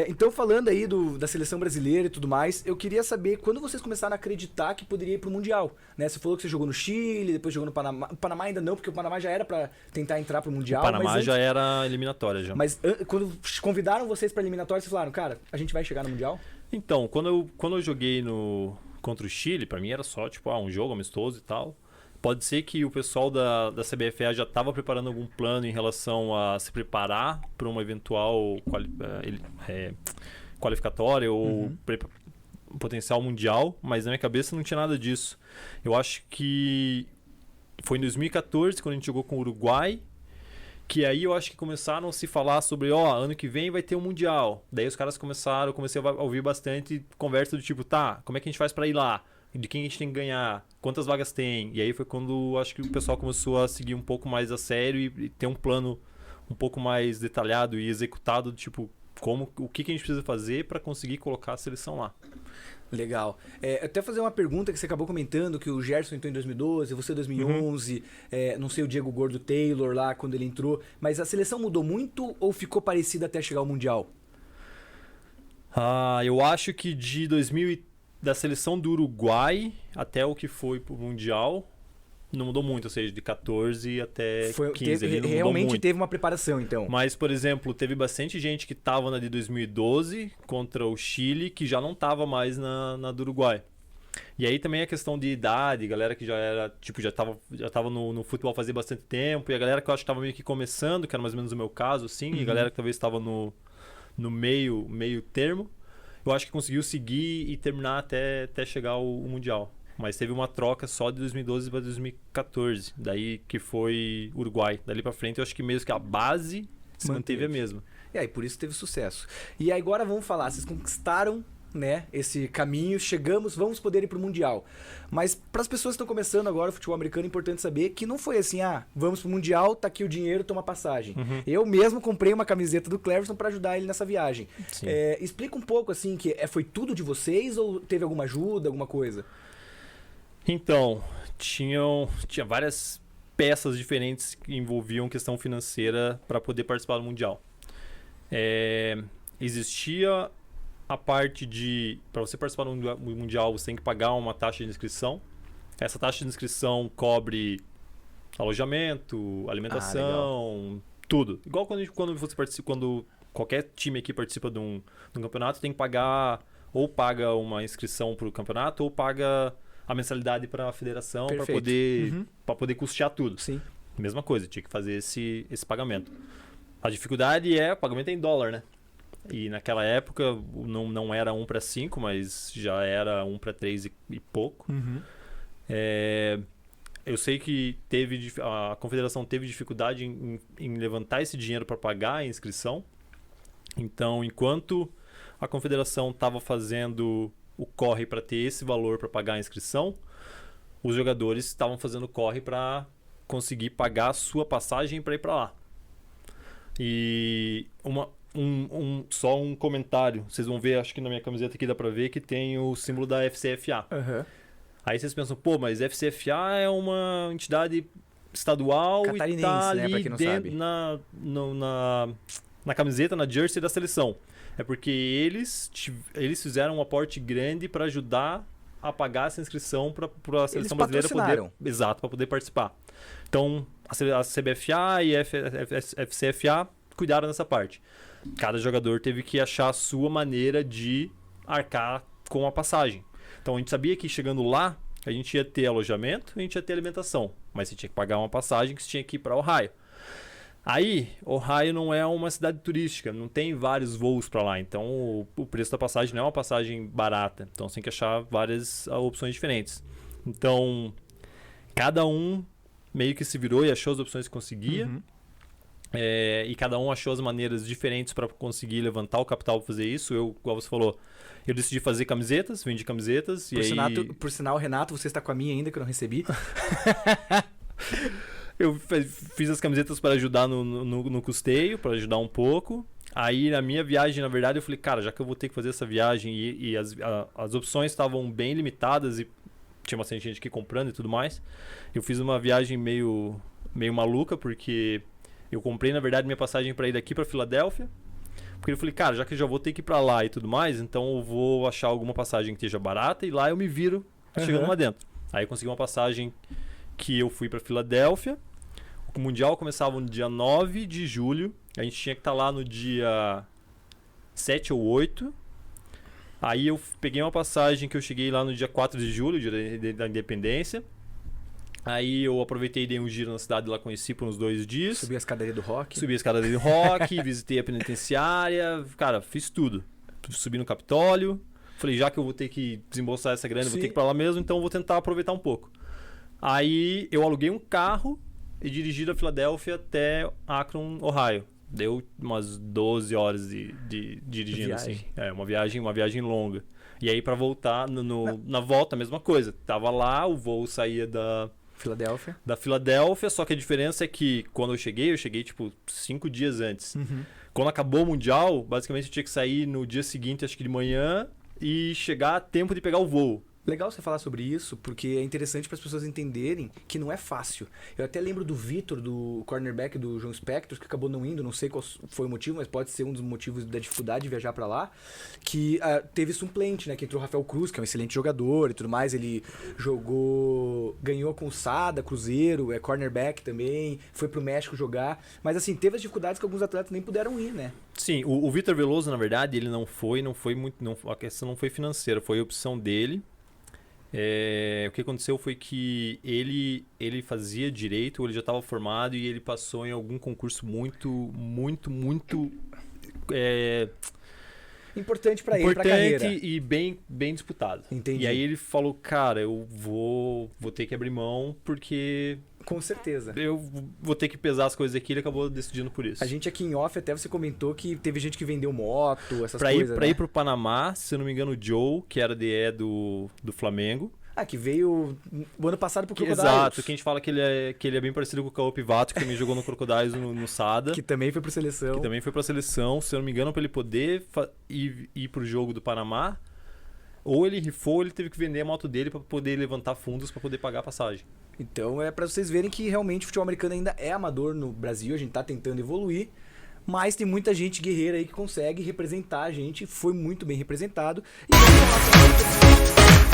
Então, falando aí da seleção brasileira e tudo mais, eu queria saber quando vocês começaram a acreditar que poderia ir pro Mundial, né? Você falou que você jogou no Chile, depois jogou no Panamá. O Panamá ainda não, porque o Panamá já era pra tentar entrar pro Mundial. O Panamá mas já era eliminatória já. Mas quando convidaram vocês pra eliminatória, vocês falaram, cara, a gente vai chegar no Mundial? Então, quando eu joguei contra o Chile, pra mim era só tipo, um jogo amistoso e tal. Pode ser que o pessoal da CBFA já estava preparando algum plano em relação a se preparar para uma eventual qualificatória ou potencial mundial, mas na minha cabeça não tinha nada disso. Eu acho que foi em 2014, quando a gente jogou com o Uruguai, que aí eu acho que começaram a se falar sobre, ano que vem vai ter um Mundial. Daí os caras eu comecei a ouvir bastante conversa do tipo, tá, como é que a gente faz para ir lá? De quem a gente tem que ganhar? Quantas vagas tem? E aí foi quando acho que o pessoal começou a seguir um pouco mais a sério e ter um plano um pouco mais detalhado e executado, tipo, o que a gente precisa fazer para conseguir colocar a seleção lá. Legal. Até fazer uma pergunta que você acabou comentando, que o Gerson entrou em 2012, você em 2011, não sei o Diego Gordo Taylor lá quando ele entrou, mas a seleção mudou muito ou ficou parecida até chegar ao Mundial? Eu acho que da seleção do Uruguai até o que foi pro Mundial, não mudou muito, ou seja, de 14 até 15 ali não mudou realmente muito. Teve uma preparação, então. Mas, por exemplo, teve bastante gente que estava na de 2012 contra o Chile, que já não estava mais na do Uruguai. E aí também a questão de idade, galera que já era, tipo, já tava no futebol fazia bastante tempo, e a galera que eu acho que estava meio que começando, que era mais ou menos o meu caso, assim, e a galera que talvez estava no meio termo, eu acho que conseguiu seguir e terminar até chegar ao Mundial. Mas teve uma troca só de 2012 para 2014, daí que foi Uruguai. Dali para frente eu acho que mesmo que a base se manteve a mesma. E aí, por isso teve sucesso. E aí agora vamos falar, vocês conquistaram, né, esse caminho, vamos poder ir pro Mundial. Mas para as pessoas que estão começando agora o futebol americano, é importante saber que não foi assim, vamos pro Mundial, tá aqui o dinheiro, toma passagem. Eu mesmo comprei uma camiseta do Cleverson para ajudar ele nessa viagem. Explica um pouco assim, que foi tudo de vocês ou teve alguma ajuda, alguma coisa? Então, tinha várias peças diferentes que envolviam questão financeira para poder participar do Mundial. Existia a parte para você participar do Mundial, você tem que pagar uma taxa de inscrição. Essa taxa de inscrição cobre alojamento, alimentação, tudo. Igual quando qualquer time aqui participa de um campeonato, tem que pagar, ou paga uma inscrição para o campeonato, ou paga a mensalidade para a federação para poder custear tudo. Sim. Mesma coisa, tinha que fazer esse pagamento. A dificuldade o pagamento é em dólar, né? E naquela época não era 1:5, mas já era 1:3 e pouco. Eu sei que a confederação teve dificuldade em levantar esse dinheiro para pagar a inscrição. Então, enquanto a confederação estava fazendo o corre para ter esse valor para pagar a inscrição, os jogadores estavam fazendo o corre para conseguir pagar a sua passagem para ir para lá. E só um comentário, vocês vão ver, acho que na minha camiseta aqui dá para ver que tem o símbolo da FCFA. Aí vocês pensam, mas FCFA é uma entidade estadual e tá ali, né, pra quem não sabe, na camiseta, na jersey da seleção. É porque eles fizeram um aporte grande para ajudar a pagar essa inscrição para a seleção brasileira poder, para poder participar. Então, a CBFA e a FCFA cuidaram dessa parte. Cada jogador teve que achar a sua maneira de arcar com a passagem. Então, a gente sabia que chegando lá, a gente ia ter alojamento, a gente ia ter alimentação, mas você tinha que pagar uma passagem que você tinha que ir para Ohio. Aí, Ohio não é uma cidade turística, não tem vários voos para lá, então o preço da passagem não é uma passagem barata, então você tem que achar várias opções diferentes. Então, cada um meio que se virou e achou as opções que conseguia, e cada um achou as maneiras diferentes para conseguir levantar o capital para fazer isso. Igual você falou, eu decidi fazer camisetas, vendi camisetas. Por sinal, Renato, você está com a minha ainda, que eu não recebi. Eu fiz as camisetas para ajudar no custeio, para ajudar um pouco. Aí, na minha viagem, na verdade, eu falei, cara, já que eu vou ter que fazer essa viagem e as opções estavam bem limitadas e tinha bastante gente aqui comprando e tudo mais, eu fiz uma viagem meio maluca, porque eu comprei, na verdade, minha passagem para ir daqui para Filadélfia, Porque eu falei, cara, já que eu já vou ter que ir pra lá e tudo mais, então eu vou achar alguma passagem que esteja barata e lá eu me viro chegando lá dentro. Aí eu consegui uma passagem que eu fui pra Filadélfia. O Mundial começava no dia 9 de julho. A gente tinha que estar lá no dia 7 ou 8. Aí eu peguei uma passagem que eu cheguei lá no dia 4 de julho, dia da Independência. Aí eu aproveitei e dei um giro na cidade lá, conheci por uns 2 dias. Subi a escadaria do rock. Subi a escadaria do rock, visitei a penitenciária. Cara, fiz tudo. Subi no Capitólio. Falei, já que eu vou ter que desembolsar essa grana, vou ter que ir pra lá mesmo, então eu vou tentar aproveitar um pouco. Aí eu aluguei um carro e dirigi da Filadélfia até Akron, Ohio. Deu umas 12 horas de dirigindo, assim. Uma viagem longa. E aí pra voltar, na volta, a mesma coisa. Tava lá, o voo saía da Filadélfia, só que a diferença é que quando eu cheguei tipo 5 dias antes. Quando acabou o Mundial, basicamente eu tinha que sair no dia seguinte, acho que de manhã, e chegar a tempo de pegar o voo. Legal você falar sobre isso, porque é interessante para as pessoas entenderem que não é fácil. Eu até lembro do Vitor, do cornerback do João Spectros, que acabou não indo, não sei qual foi o motivo, mas pode ser um dos motivos da dificuldade de viajar para lá, que teve suplente, né, que entrou o Rafael Cruz, que é um excelente jogador e tudo mais, ele ganhou com o Sada, Cruzeiro, é cornerback também, foi pro México jogar, mas assim, teve as dificuldades que alguns atletas nem puderam ir, né? Sim, o Vitor Veloso, na verdade, ele não foi muito, a questão não foi financeira, foi a opção dele. O que aconteceu foi que ele fazia direito, ele já estava formado e ele passou em algum concurso muito importante para ele, pra carreira. E bem disputado. Entendi. E aí ele falou, cara, eu vou ter que abrir mão porque... Com certeza. Eu vou ter que pesar as coisas aqui, ele acabou decidindo por isso. A gente aqui em off, até você comentou que teve gente que vendeu moto, essas coisas, Pra ir pro Panamá, se eu não me engano, o Joe, que era DE do Flamengo. Que veio o ano passado pro Crocodiles. Exato, que a gente fala que ele é bem parecido com o Cauã Pivato, que também jogou no Crocodiles no Sada. Que também foi pra seleção. Se eu não me engano, pra ele poder ir pro jogo do Panamá, ou ele rifou, ou ele teve que vender a moto dele pra poder levantar fundos pra poder pagar a passagem. Então é pra vocês verem que realmente o futebol americano ainda é amador no Brasil, a gente tá tentando evoluir, mas tem muita gente guerreira aí que consegue representar a gente, foi muito bem representado. E